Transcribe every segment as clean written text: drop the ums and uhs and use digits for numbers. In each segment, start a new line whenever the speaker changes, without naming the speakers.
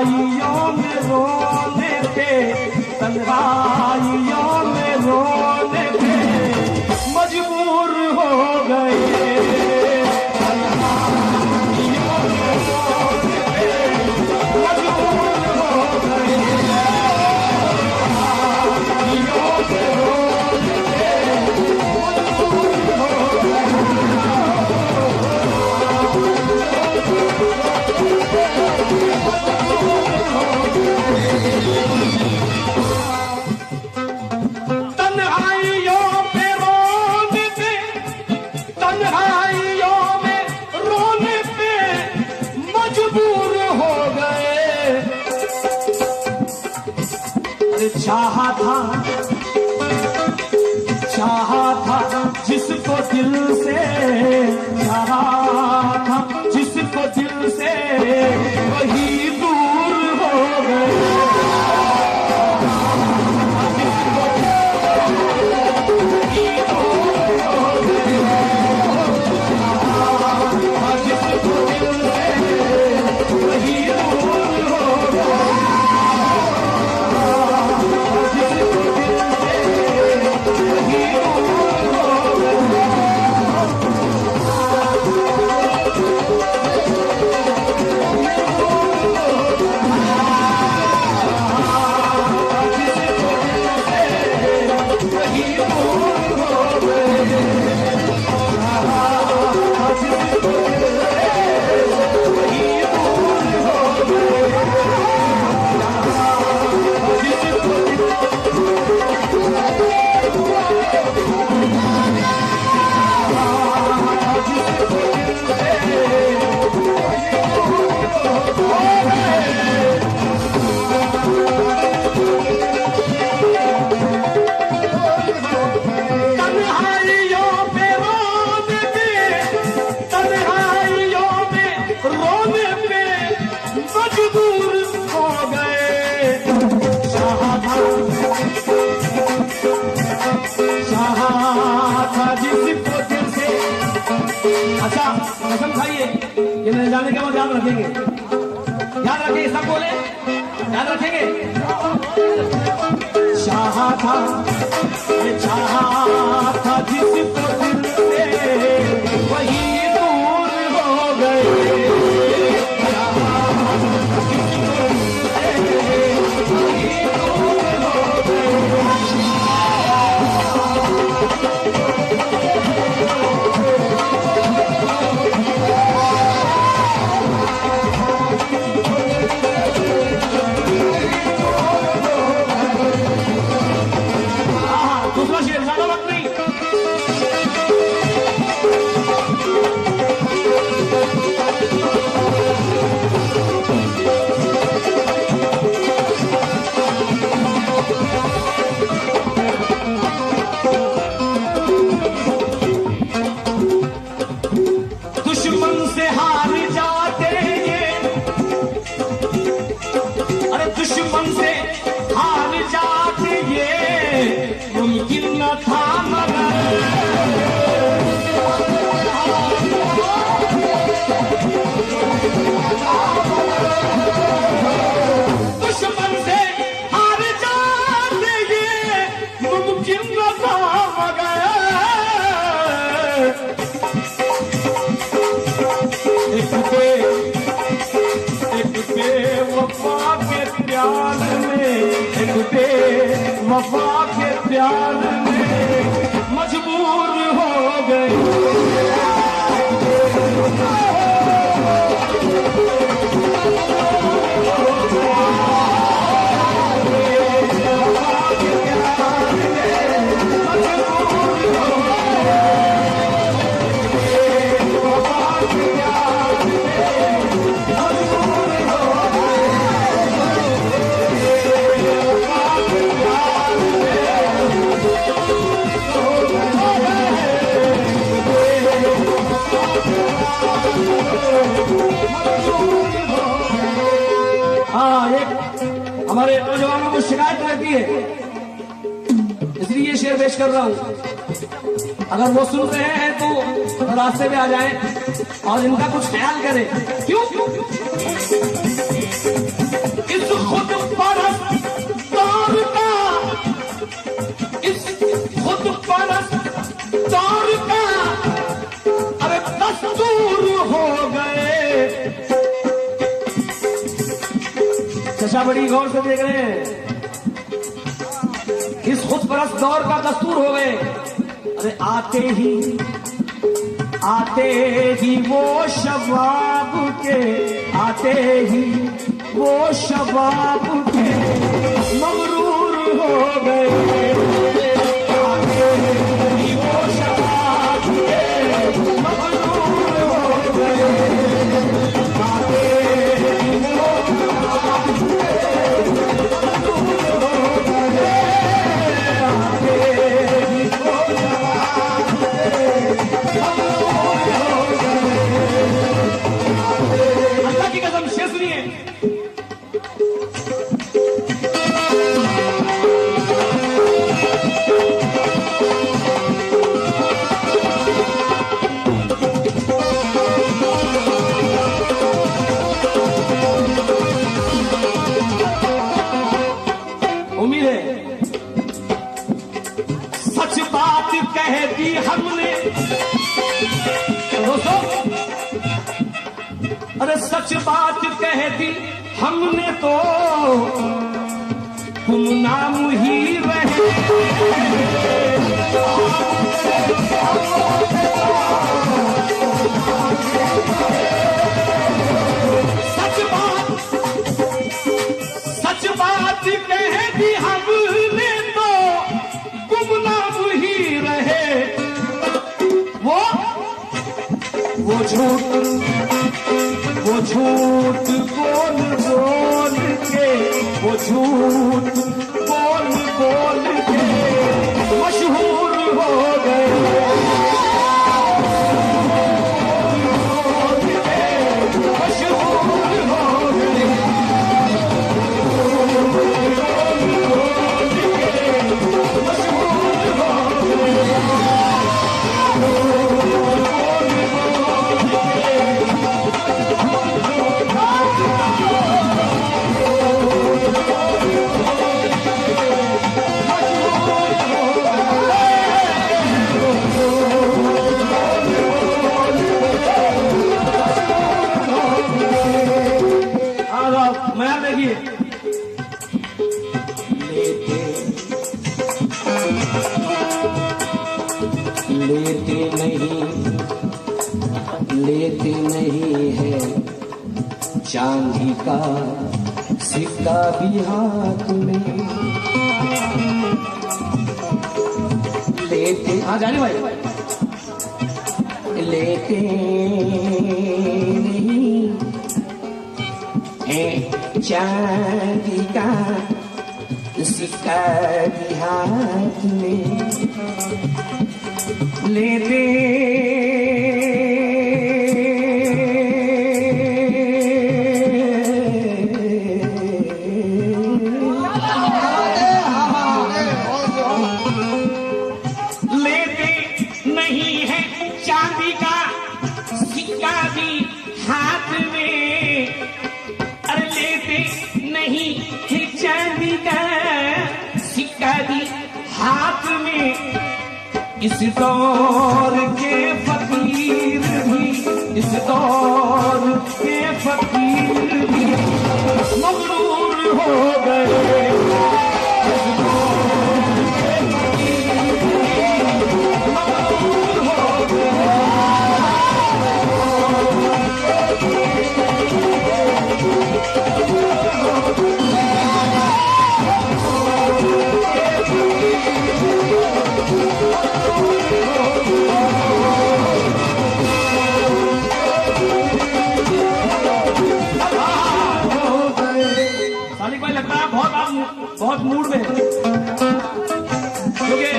तन्हाइयों में रोने पे, तन्हाइयों में रोने पे मजबूर हो गए। तन्हाइयों में रोने पे मजबूर हो गए। तन्हाइयों में रोने पे मजबूर हो गए। तन्हाइयों पे रोने पे, तन्हाइयों में रोने पे मजबूर हो गए। अरे चाहा था जिसको दिल से, चाहा था जिसको दिल से, वही दूर हो गए। अच्छा कसम खाइए कि मेरे जाने के बाद याद रखेंगे, याद रखेंगे, सब बोले याद रखेंगे। चाहा था जिसको दिल से, वही दूर हो गए। दुश्मन से हार जाते ये, अरे दुश्मन से हार जाते ये मुमकिन न था मगर। दुश्मन से हार जाते ये मुमकिन न था मगर। वफा के प्यार में, एक वफा के प्यार में मजबूर हो गए। हमारे नौजवानों को शिकायत रहती है, इसलिए ये शेर पेश कर रहा हूं। अगर वो सुन रहे हैं तो रास्ते पे आ जाएं और इनका कुछ ख्याल करें। क्यों चचा बड़ी गौर से देख रहे हैं। इस खुदपरस्त दौर का दस्तूर हो गए। अरे आते ही वो शबाब के, आते ही वो शबाब के मगरूर हो गए। आते ही वो शबाब के मगरूर हो गए। आते ही वो शबाब के मगरूर हो गए। आते ही वो शबाब के अल्लाह की कसम शेर सुनिए। उम्मीद है सच बात कह दी हमने दोस्तों। अरे सच बात कह दी हमने तो गुमनाम ही रहे। सच बात कह दी हमने तो गुमनाम ही रहे। वो झूठ बोल बोल के, वो झूठ बोल बोल के मशहूर हो गए। मशहूर हो गए। मैं देखिए लेते नहीं है चांदी का सिक्का भी हाथ में। लेते हाँ जाने भाई लेते नहीं है चांदी का सिक्का भी हाथ में। लेते नहीं है चांदी का सिक्का भी हाथ में। अरे लेते नहीं है चांदी का सिक्का भी हाथ में। इस दौर के फकीर भी, इस दौर के फकीर भी मगरूर हो गए। इस दौर के फकीर भी मगरूर हो गए। सालिक भाई लगता है बहुत मूड में है, क्योंकि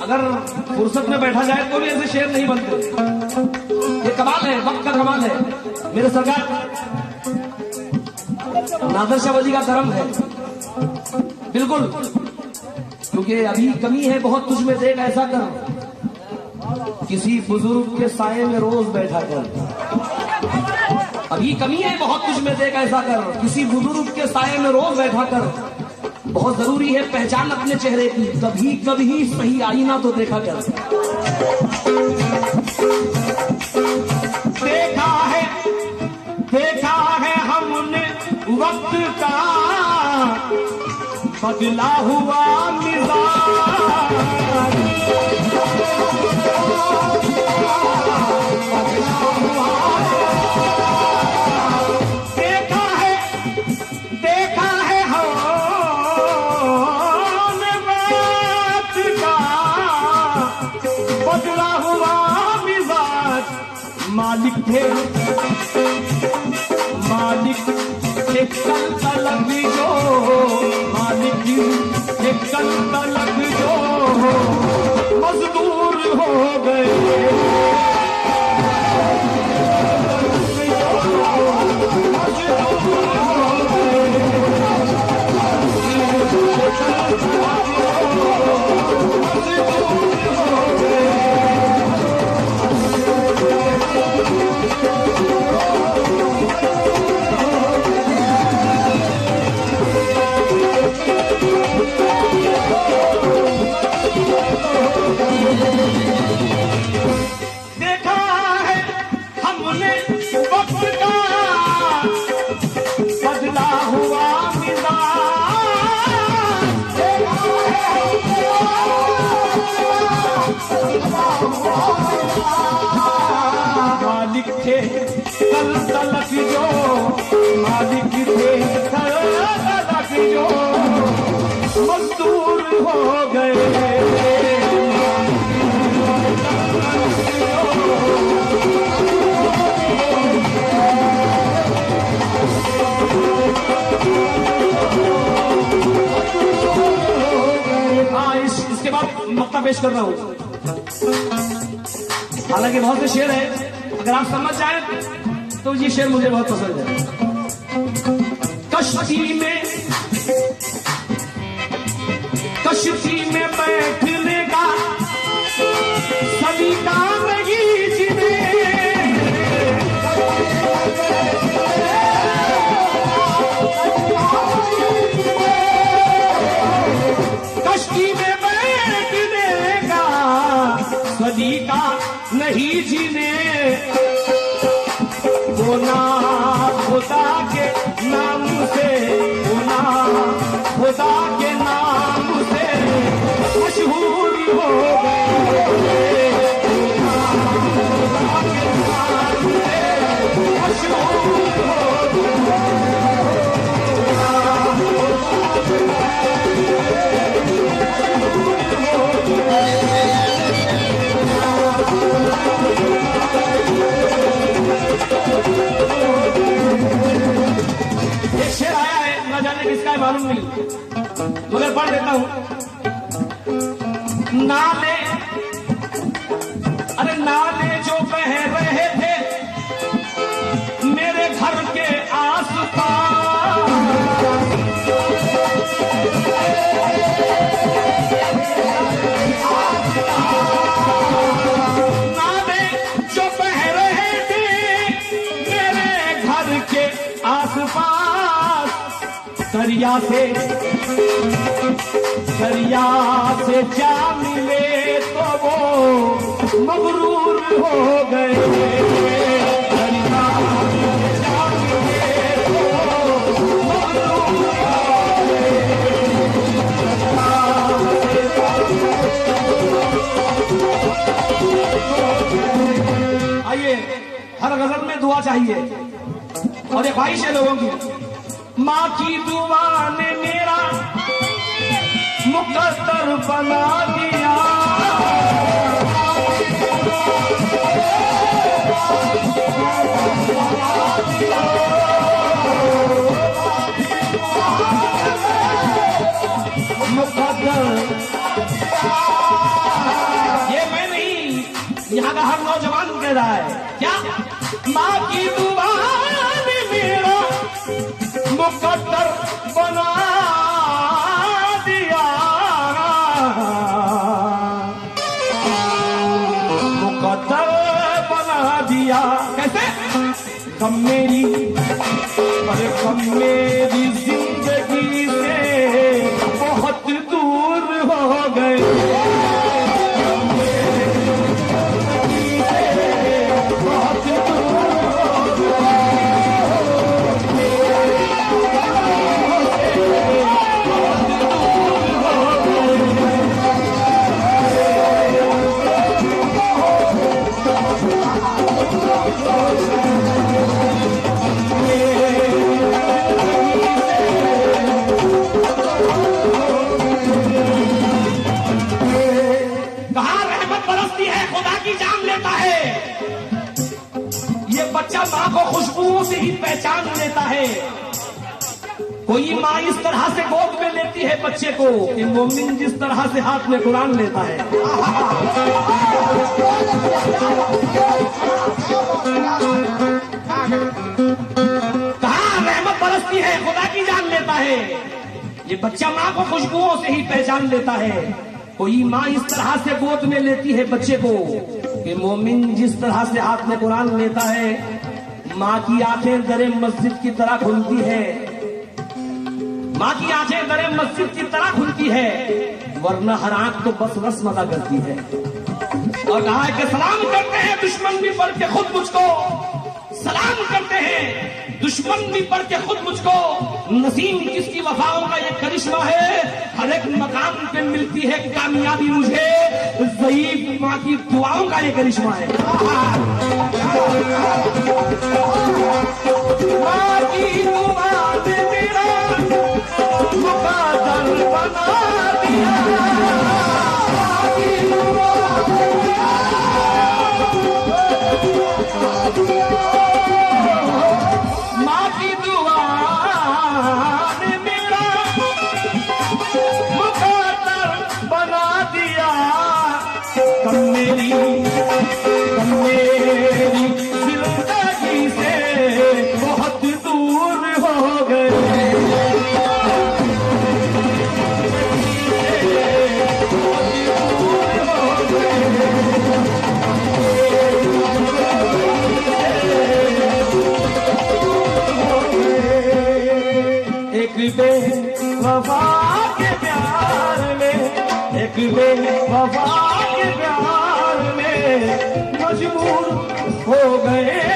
अगर फुर्सत में बैठा जाए तो भी ऐसे शेर नहीं बनते। ये कमाल है, वक्त का कमाल है। मेरे सरकार नादर शाह वली का करम है बिल्कुल, क्योंकि अभी कमी है बहुत तुझ में, देख ऐसा कर किसी बुजुर्ग के साये में रोज बैठा कर। अभी कमी है बहुत तुझ में, देख ऐसा कर किसी बुजुर्ग के साये में रोज बैठा कर। बहुत जरूरी है पहचान अपने चेहरे की, कभी कभी सही आईना तो देखा कर। देखा है हमने वक्त का बदला हुआ मिजाज, देखा है हमने बात का बदला हुआ मिजाज। मालिक थे कल तलक जो, मालिक थे कल तलक जो मजदूर हो गए। देखा है हमने वक्त का बदला हुआ मिजाज। मालिक थे कल तलक जो, मालिक थे कल तलक जो मजदूर हो गए। इसके बाद मक्ता पेश कर रहा हूं। हालांकि बहुत से शेर है, अगर आप समझ जाए तो ये शेर मुझे बहुत पसंद है। कश्ती में बैठने का सलीका नहीं जिन्हें, कश्ती में बैठने का सलीका नहीं जिन्हें, वो ना खुदा के नाम से, वो ना खुदा के नाम से मशहूर हो गए। मशहूर हो किसका है मालूम नहीं, मगर पढ़ देता हूं। नाले, अरे नाले जो बह रहे थे मेरे घर के आसपास, नाले जो बह रहे थे मेरे घर के आसपास, दरिया से जा मिले तो वो मगरूर हो गए। दरिया से जा मिले तो मगरूर हो गए। आइए, हर गजल में दुआ चाहिए और ये ख्वाहिश है लोगों की। माँ की दुआ ने मेरा मुकद्दर बना दिया, मुकद्दर। ये मैं नहीं, यहाँ का हर नौजवान कह रहा है। क्या? माँ की दुआ ने मेरा मुकद्दर बना दिया, मुकद्दर बना दिया। कैसे? कम मेरी, अरे कम मेरी जिंदगी से बहुत दूर हो गए। बहुत दूर हो गए। कोई माँ इस तरह से गोद में लेती है बच्चे को कि मोमिन जिस तरह से हाथ में कुरान लेता है। कहाँ रहमत बरसती है, खुदा की जान लेता है। ये बच्चा माँ को खुशबुओं से ही पहचान लेता है। कोई माँ इस तरह से गोद में लेती है बच्चे को कि मोमिन जिस तरह से हाथ में कुरान लेता है, माँ की आंखें दरे मस्जिद की तरह खुलती है। माँ की आंखें दरे मस्जिद की तरह खुलती है, वरना हर आंख तो बस रस्म अदा करती है। और कहा है कि सलाम करते हैं दुश्मन भी पढ़ के खुद मुझको, सलाम करते हैं दुश्मन भी पढ़ के खुद मुझको। नसीम किसकी वफाओं का ये करिश्मा है, हर एक मकाम पे मिलती है कामयाबी मुझे, ज़ईफ माँ की दुआओं का ये करिश्मा है। माँ की दुआ ने मेरा मुकादर बना दिया, माँ की दुआ ने मेरा मुकादर बना दिया। कम मेरी जिंदगी से बहुत दूर हो गए। एक बेवफा के प्यार में, एक बेवफा के प्यार में मजबूर हो गए।